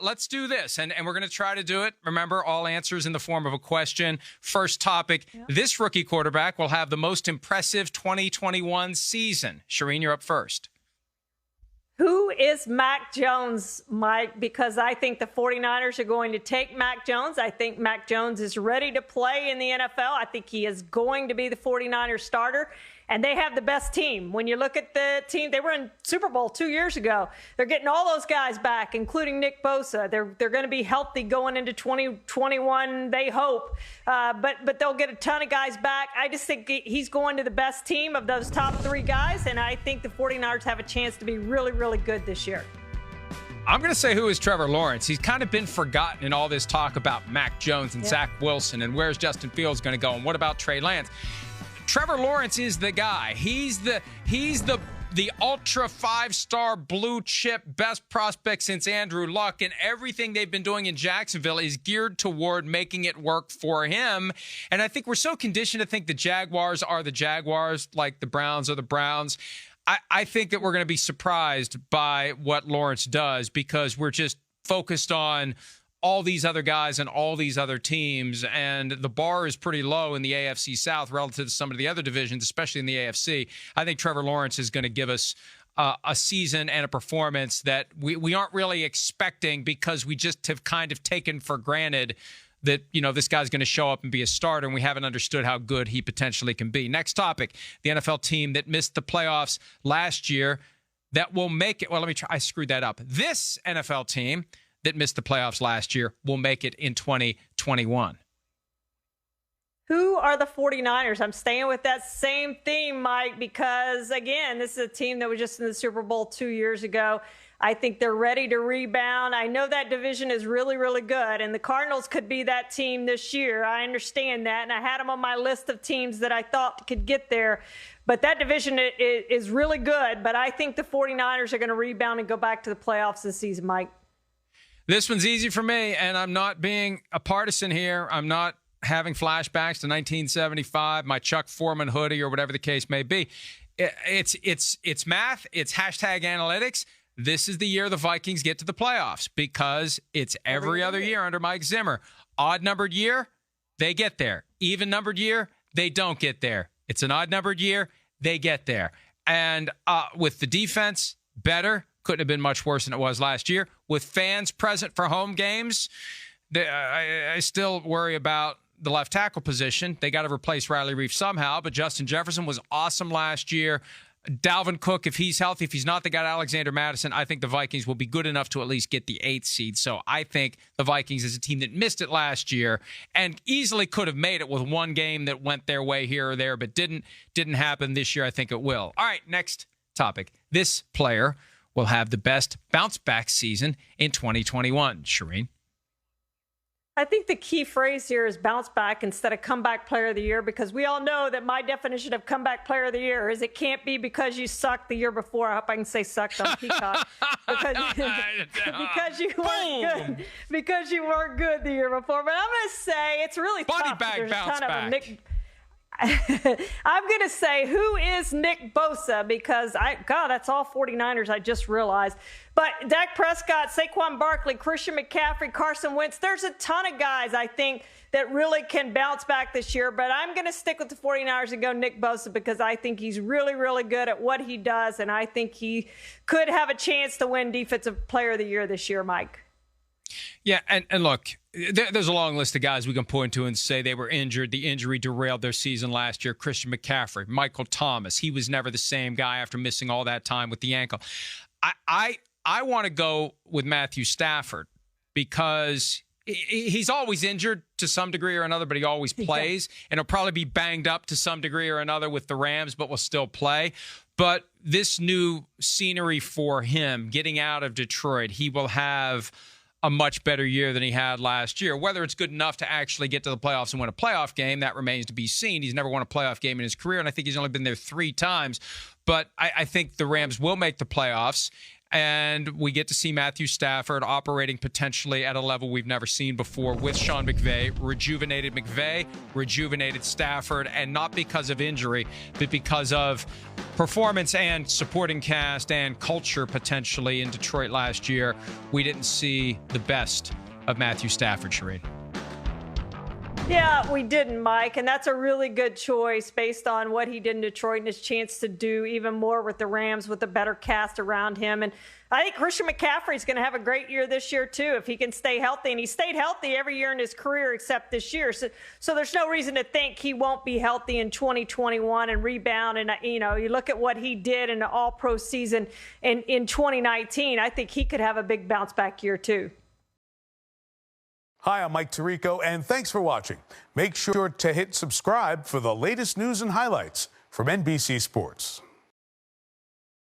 let's do this, and we're going to try to do it. Remember, all answers in the form of a question. First topic, This rookie quarterback will have the most impressive 2021 season. Charean, you're up first. Who is Mac Jones, Mike? Because I think the 49ers are going to take Mac Jones. I think Mac Jones is ready to play in the NFL. I think he is going to be the 49ers starter. And they have the best team. When you look at the team, they were in Super Bowl 2 years ago. They're getting all those guys back, including Nick Bosa. They're going to be healthy going into 2021, they hope. But they'll get a ton of guys back. I just think he's going to the best team of those top three guys, and I think the 49ers have a chance to be really, really good this year. I'm going to say who is Trevor Lawrence. He's kind of been forgotten in all this talk about Mac Jones and Zach Wilson and where's Justin Fields going to go and what about Trey Lance. Trevor Lawrence is the guy. He's the ultra 5-star blue chip best prospect since Andrew Luck, and everything they've been doing in Jacksonville is geared toward making it work for him. And I think we're so conditioned to think the Jaguars are the Jaguars, like the Browns are the Browns. I think that we're going to be surprised by what Lawrence does because we're just focused on all these other guys and all these other teams, and the bar is pretty low in the AFC South relative to some of the other divisions, especially in the AFC. I think Trevor Lawrence is going to give us a season and a performance that we aren't really expecting because we just have kind of taken for granted that, you know, this guy's going to show up and be a starter, and we haven't understood how good he potentially can be. Next topic, the NFL team that missed the playoffs last year that will make it. Well, let me try. I screwed that up. This NFL team that missed the playoffs last year will make it in 2021. Who are the 49ers? I'm staying with that same theme, Mike, because, again, this is a team that was just in the Super Bowl 2 years ago. I think they're ready to rebound. I know that division is really, really good, and the Cardinals could be that team this year. I understand that, and I had them on my list of teams that I thought could get there. But that division is really good, but I think the 49ers are going to rebound and go back to the playoffs this season, Mike. This one's easy for me, and I'm not being a partisan here. I'm not having flashbacks to 1975, my Chuck Foreman hoodie, or whatever the case may be. It's math. It's hashtag analytics. This is the year the Vikings get to the playoffs because it's every other year under Mike Zimmer. Odd-numbered year, they get there. Even-numbered year, they don't get there. It's an odd-numbered year, they get there. And with the defense better, couldn't have been much worse than it was last year. With fans present for home games, I still worry about the left tackle position. They got to replace Riley Reif somehow, but Justin Jefferson was awesome last year. Dalvin Cook, if he's healthy, if he's not, they got Alexander Madison. I think the Vikings will be good enough to at least get the 8th seed. So I think the Vikings is a team that missed it last year and easily could have made it with one game that went their way here or there, but didn't happen this year. I think it will. All right, next topic. This player will have the best bounce-back season in 2021. Charean? I think the key phrase here is bounce back instead of comeback player of the year, because we all know that my definition of comeback player of the year is it can't be because you sucked the year before. I hope I can say sucked on Peacock. because you weren't good. Because you weren't good the year before. But I'm going to say it's really Body tough. bag There's bounce back. I'm going to say, who is Nick Bosa? Because, that's all 49ers, I just realized. But Dak Prescott, Saquon Barkley, Christian McCaffrey, Carson Wentz, there's a ton of guys, I think, that really can bounce back this year. But I'm going to stick with the 49ers and go Nick Bosa because I think he's really, really good at what he does, and I think he could have a chance to win Defensive Player of the Year this year, Mike. Yeah, and look, there's a long list of guys we can point to and say they were injured. The injury derailed their season last year. Christian McCaffrey, Michael Thomas. He was never the same guy after missing all that time with the ankle. I want to go with Matthew Stafford because he's always injured to some degree or another, but he always plays. And he'll probably be banged up to some degree or another with the Rams, but will still play. But this new scenery for him, getting out of Detroit, he will have a much better year than he had last year. Whether it's good enough to actually get to the playoffs and win a playoff game, that remains to be seen. He's never won a playoff game in his career, and I think he's only been there 3 times. But I think the Rams will make the playoffs. And we get to see Matthew Stafford operating potentially at a level we've never seen before with Sean McVay, rejuvenated Stafford, and not because of injury, but because of performance and supporting cast and culture potentially in Detroit last year. We didn't see the best of Matthew Stafford, Charean. Yeah, we didn't, Mike, and that's a really good choice based on what he did in Detroit and his chance to do even more with the Rams with a better cast around him. And I think Christian McCaffrey is going to have a great year this year, too, if he can stay healthy. And he stayed healthy every year in his career except this year. So there's no reason to think he won't be healthy in 2021 and rebound. And, you know, you look at what he did in the all-pro season in 2019, I think he could have a big bounce-back year, too. Hi, I'm Mike Tirico, and thanks for watching. Make sure to hit subscribe for the latest news and highlights from NBC Sports.